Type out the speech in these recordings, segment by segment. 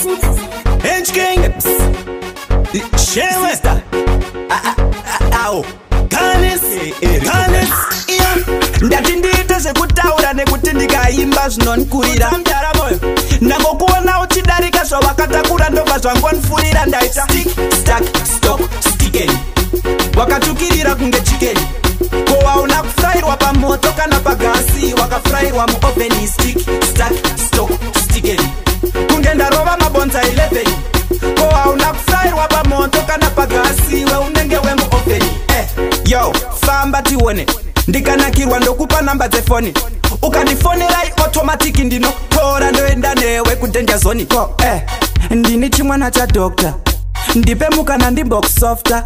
H-King Shewe Ao Kanis yeah. Ndati ndiite zvekutaura nekuti ndikaimba zvinonkurira ndagokuona uchidarika zvawakatakura ndobva zvangonfurira ndaita stick, stack, stock, stickeni wakatukirira kunge chikeni ko wauna kufurairwa pamoto kana pagasi wakafurairwa muoveni stick, stack, stock, stickeni kunge ndarova mabonza 11 ko wauna kufurairwa pamoto kana pagasi we unenge wemuoveni yo famba tione ndikanakirwa ndokupa namba dzefoni ukandifonerai automatic ndinotora ndoenda newe kudanger zone ndini chimwana chadokta ndipe mukana ndimbokusofta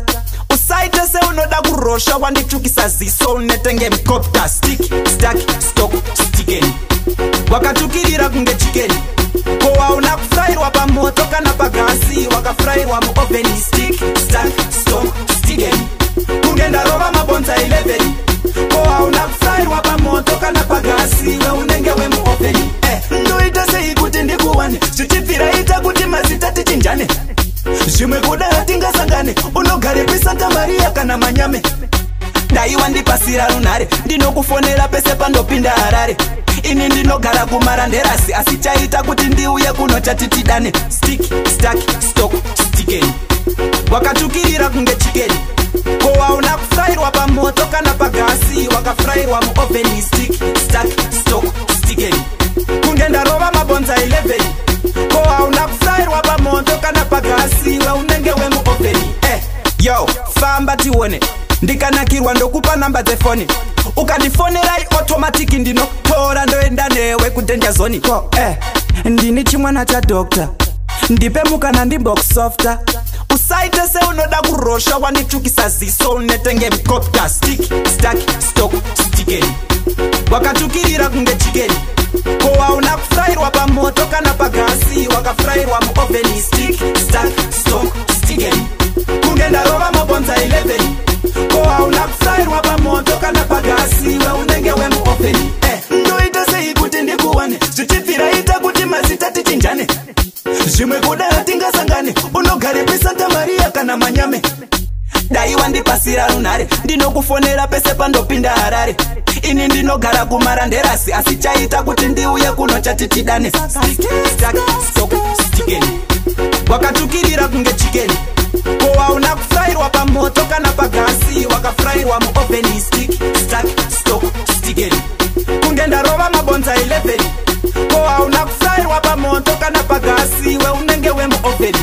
usaite seunoda kurosha wanditukisa ziso unetenge mcopter stick, stack, stock, stickeni wakatukirira kunge chikeni ko wauna kufurairwa pamoto kana pagasi wakafurairwa muoveni stick, stack, stock, stickeni kunge ndarova mabonza 11 ko hauna kufurairwa pamoto kana pagasi we unenge wemuoveni ndoita sei kuti ndikuwane zvichibvira ita kuti mazita tichinjane zvimwe kuda hatingasangane unogare pisanta mariya kana manyame daiwa ndipasira runhare ndinokufonera pese pandopinda harare ini ndinogara kumaranderasi asi chaita kuti ndiuye kuno chatitidane stick, stack, stock, stickeni wakatukirira kunge chikeni ko wauna kufurairwa pamoto kana pagasi wakafurairwa muoveni stick, stack, stock, stickeni kunge ndarova mabonza 11 ko hauna kufurairwa pamoto kana pagasi we unenge wemuoveni yo famba tione ndikanakirwa ndokupa namba dzefoni ukandifonerai automatic ndinotora ndoenda newe kudanger zone ndini chimwana chadokta ndipe mukana ndimbokusofta usaite seunoda kurosha wanditukisa ziso unetenge mcopter stick, stack, stock, stickeni wakatukirira kunge chikeni ko hauna kufurairwa pamoto kana pagasi wakafurairwa muoveni stick, stack, stock, stickeni kunge ndarova mabonza 11 ko hauna kufurairwa pamoto kana pagasi we unenge wemuoveni ndoita sei kuti ndikuwane zvichibvira ita kuti mazita tichinjane zvimwe kuda hatingasangane unogare pisanta mariya kana manyame daiwa ndipasira runhare ndinokufonera pese pandopinda harare ini ndinogara kumaranderasi asi chaita kuti ndiuye kuno chatitidane stick, stack, stock, stickeni wakatukirira kunge chikeni ko hauna kufurairwa pamoto kana pagasi wakafurairwa muoveni stick, stack, stock, stickeni kunge ndarova mabonza 11 ko hauna kufurairwa pamoto kana pagasi we unenge wemuoveni